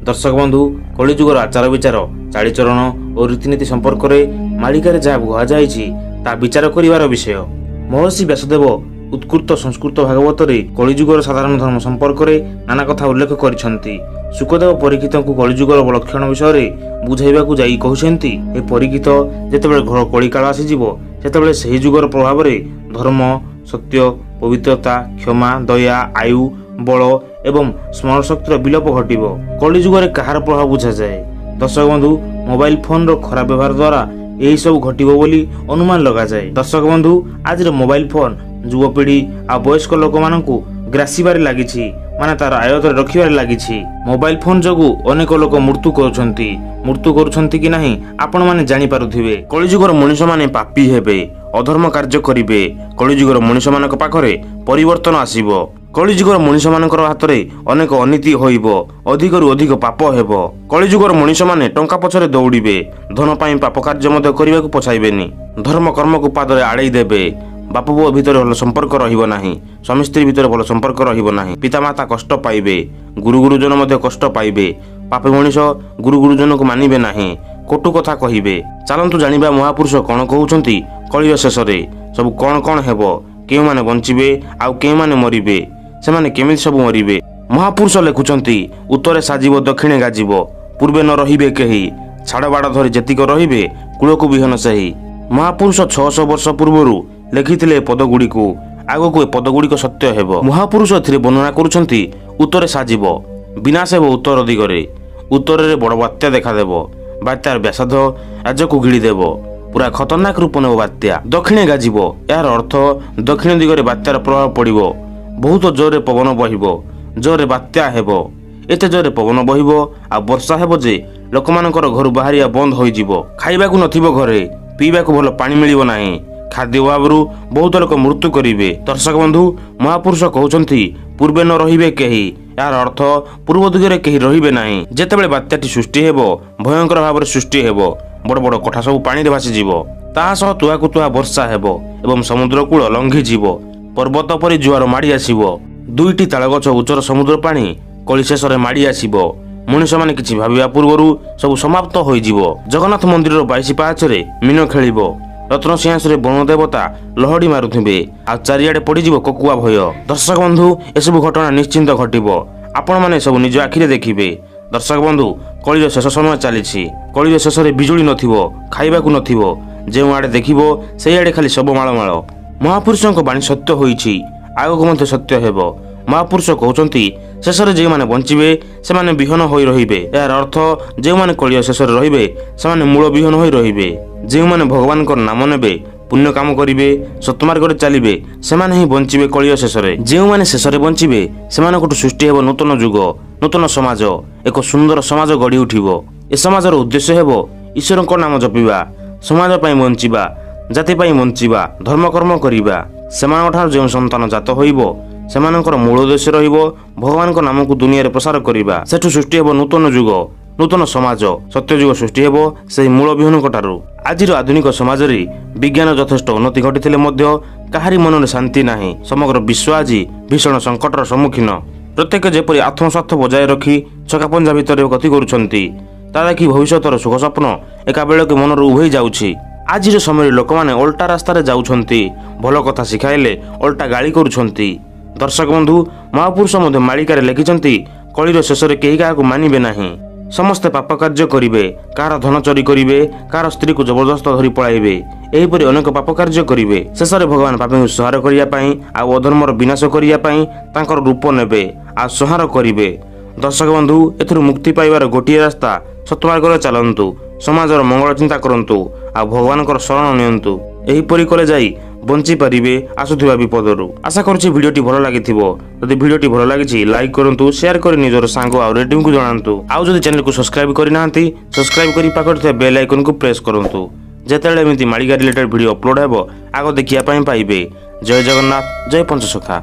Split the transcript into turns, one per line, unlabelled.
दर्शक बंधु कलिजुगर आचार विचार चालीचरण और रीतिनीति संपर्क में मालिकार जहाँ कुहाଯାଇଛି ता विचार करिवार विषय। महर्षि व्यासदेव उत्कृत संस्कृत भागवत कलिजुगर साधारण धर्म संपर्क में नाना कथा उल्लेख करिसेंति। सुखदेव परीक्षित को कलिजुगर लक्षण विषय बुझाइबाकू जाई कहउछेंति ए परीक्षित जेतेबेले घर कलिकाल आसीजिवो सेतेबेले सेही जुगर प्रभाव रे धर्म सत्य पवित्रता क्षमा दया आयु बल एवं स्मरण शक्तिर विलोप घटिबो। कलिजुगर कहार प्रभाव बुझा जाए। दर्शक बंधु मोबाइल फोन रो खराब व्यवहार द्वारा यही सब घटिबो बोली अनुमान लगा जाए। दर्शक बंधु आज मोबाइल फोन युवपीढ़ी आ वयस्क लोक मानकू ग्रासीबारे लागिछि माने तार आयत्तर रखिबारे लागिछि। मोबाइल फोन जोगु अनेक लोक मृत्यु करुछंती कि नहीं आपण माने जानि पारुथिबे। कलिजुगर मनुष्य माने पापी हेबे अधर्म कार्य करिवे। कलिजुगर मनुष्य मानक पाखरे परिवर्तन आसीबो। कलिजुगर मनुष्य मानकर हातरे अनेक अनीति होइबो अधिकरु अधिक पाप हेबो। कलिजुगर मनुष्य माने टंका पछरे दौड़िबे धन पाई पाप कार्य मध्य करिबाकू पछाइबेनी। धर्म कर्म को पादरे आड़ै देबे। बाप पुओ भितर भल संपर्क रहिबो नाही। स्वामी स्त्री भितर भल संपर्क रहिबो नाही। पितामाता कष्ट पाइबे। गुरु गुरुजन मध्य कष्ट पाइबे। पापी मनुष्य गुरु गुरुजन को मानिबे नाही। कटु कथा कहिबे। चलंतु जानिबा महापुरुष कोन कहउछंती कलियुग शेष रे सब कोन कोन हेबो केउ माने बंचिबे आ केउ माने मरिबे सेमाने केमिति सब मरिबे। महापुरुष लेखुछंती उत्तरे साजिबो दक्षिणे गाजिबो पूर्वे न रहिबे केही छाड़ बाड़ धरि जतिक रहिबे कुळको बिहन सही। महापुरुष 600 वर्ष पूर्वरु लेखिथिले पदगुडी को आगो को पदगुडी को सत्य हेबो। महापुरुष एथिरे वर्णना करूछंती उत्तरे साजिबो विनाश हेबो उत्तर दिगरे उत्तर रे बड़ बात्या देखा देबो बात्यार व्यासाध राज्य को गिड़ी देबो पूरा खतरनाक रूप नेबो बात्या। दक्षिणे गाजिबो यार अर्थ दक्षिण दिगरे बात्यार प्रभाव पड़िबो बहुत जोरे पवन बहिबो जोरे बात्या हेबो एते जोरे पवन बहिबो आ वर्षा हेबो जे लोकमानकर घर बाहरिया बंद होई जिवो खाइबाकू नथिबो घरे पीबाकू भल पानी मिलिबो नाही खाद्य अभावरू बहुत लोक मृत्यु करिवे। दर्शक बंधु महापुरुष कहउछंती पूर्वे न रहिबे केही यार अर्थ पूर्व दिगरे केही रहिबे नाही। जेतेबेले बात्याटी सृष्टि हेबो भयंकर भावरे सृष्टि हेबो बड़ बड़ कोठा सब पानी रे भासी जिवो ताहा सह तुहाकू तुहा वर्षा हेबो एवं समुद्र कूल लंघी जिवो पर्वत परि जुआर माड़ी आसीबो दुईटी ताल गछ उच्चर समुद्र पानी कली शेषरे माड़ी आसीबो मनुष्य माने किछि भाबिया पूर्वरु सब समाप्त होई जिवो। जगन्नाथ मंदिर 22 पाहाचरे मीन खेलिबो रत्न सिंहासरे बन देवता लहड़ी मारुथिबे आ चारियाडे पड़िजिवो ककुआ भय। दर्शक बंधु एसबु घटना निश्चिंत घटिबो आपण माने सब निज आखिरे देखिबे। दर्शक बंधु कलियुग शेष समय चलीछि कलियुग शेषरे बिजुली नथिबो खाइबाकू नथिबो जेउ आडे देखिबो सेई आडे खाली सब माळमाळ। महापुरुषक बाणी सत्य होईछि आगको मध्य सत्य हेबो। महापुरुष कहउछंती शेषरे जे माने बंचिबे से माने विहन होई रहिबे यार अर्थ जे माने कलियुग शेषरे रहिबे से माने मूल विहन होई रहिबे। जे माने भगवान को नाम नेबे पुण्य काम करिवे सत्मार्ग रे चलिबे से माने ही बंचिबे कलियुग शेषरे। जे माने शेषरे बंचिबे से माने कोटु सृष्टि हेबो नूतन युग नूतन समाज एक सुंदर समाज गढ़ी उठिबो। ए समाजर उद्देश्य हेबो ईश्वर को नाम जपिबा समाज पई बंचिबा जाति पई बंचिबा धर्म कर्म करिबा। सेमानठार जे संतान जात होइबो सेमानकर मूल उद्देश्य रहिबो भगवान को नाम को दुनिया रे प्रसार करिबा। सेठु सृष्टि हेबो नूतन युग नूतन समाज सत्य युग सृष्टि हेबो सेही मूल विहन कटारु। आजिर आधुनिक समाज रे विज्ञान यथेष्ट उन्नति घटिथिले मध्य काहारी मन रे शांति नाही। समग्र विश्व आज भीषण संकटर सम्मुखीन प्रत्येक जेपरि आत्मस्वार्थ बजाय रखी छका पंजा भितर गति करूछंती ता देखि भविष्यतर सुख स्वप्न एका बेलके मन रो उभै जाउछि। आजिर समय लोक माने उल्टा रास्ता रे जाउछंती भल कथा सिखाइले उल्टा गाली करूछंती। दर्शक बंधु महापुरुष मध्य मालिकारे लिखिछंती कलियुग शेषरे केही काहाकू मानिबे नाही समस्ते पाप कार्य करिवे कार धन चोरी करिवे कार स्त्री को जबरदस्त धरी पळाइबे एहीपरि अनेक पाप कार्य करिवे। शेषरे भगवान पापी संहार करिया पई आ अधर्मर विनाश करिया पई तांकर रूप नेबे आ संहार करिवे। दर्शक बंधु एथुर मुक्ति पाइबार गोटिए रास्ता सत्मार्ग रे चलंतु समाजर मंगल चिंता करंतु आ भगवानकर शरण नियंतु एहीपरि कले जाई बंची पारिबे आसुथिबा विपदरु। आशा करूछि भिडियोटी भलो लागिथिबो। जदि भिडियोटी भलो लागिछि लाइक करंतु शेयर करि निजर सांग आ रेटिंग को जणांतु आ जदि चैनल को सब्सक्राइब करि नाहंती सब्सक्राइब करि पाखर थे बेल आइकन को प्रेस करंतु जेतेले एमिति मालिका रिलेटेड वीडियो अपलोड हेबो आगो देखिया पई पाइबे। जय जगन्नाथ जय पंचसखा।